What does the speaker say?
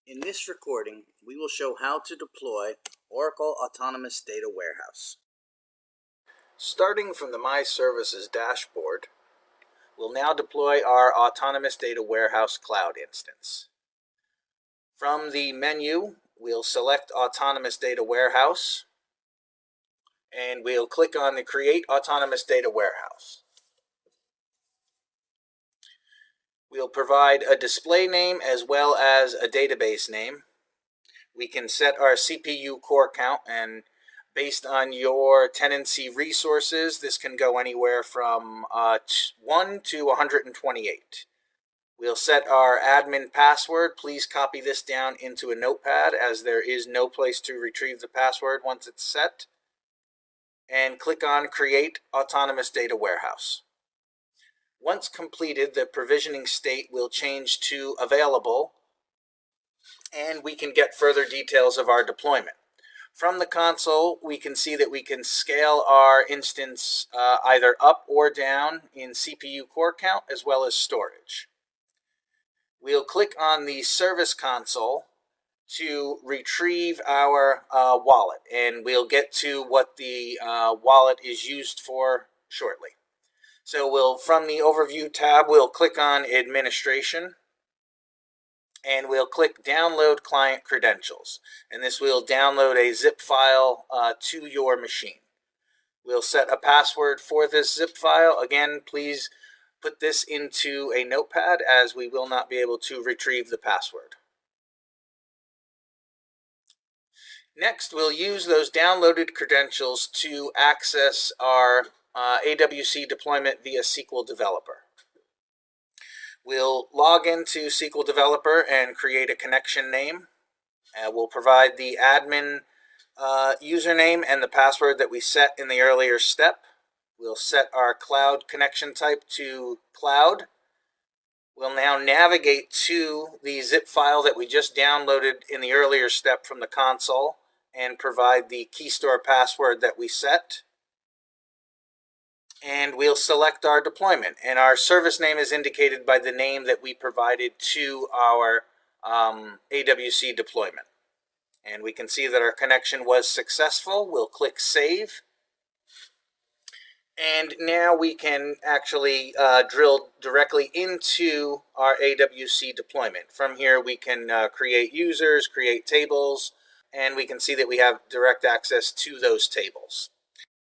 In this recording, we will show how to deploy Oracle Autonomous Data Warehouse. Starting from the My Services dashboard, we'll now deploy our Autonomous Data Warehouse Cloud instance. From the menu, we'll select Autonomous Data Warehouse, and we'll click on the Create Autonomous Data Warehouse. We'll provide a display name as well as a database name. We can set our CPU core count, and based on your tenancy resources, this can go anywhere from 1 to 128. We'll set our admin password. Please copy this down into a notepad, as there is no place to retrieve the password once it's set. And click on Create Autonomous Data Warehouse. Once completed, the provisioning state will change to Available, and we can get further details of our deployment. From the console, we can see that we can scale our instance either up or down in CPU core count as well as storage. We'll click on the Service console to retrieve our wallet, and we'll get to what the wallet is used for shortly. So from the Overview tab, we'll click on Administration, and we'll click Download Client Credentials. And this will download a zip file to your machine. We'll set a password for this zip file. Again, please put this into a notepad, as we will not be able to retrieve the password. Next, we'll use those downloaded credentials to access our AWC deployment via SQL Developer. We'll log into SQL Developer and create a connection name. We'll provide the admin username and the password that we set in the earlier step. We'll set our cloud connection type to cloud. We'll now navigate to the zip file that we just downloaded in the earlier step from the console and provide the key store password that we set. And we'll select our deployment, and our service name is indicated by the name that we provided to our AWC deployment. And we can see that our connection was successful. We'll click Save, and now we can actually drill directly into our AWC deployment. From here, we can create users, create tables, and we can see that we have direct access to those tables.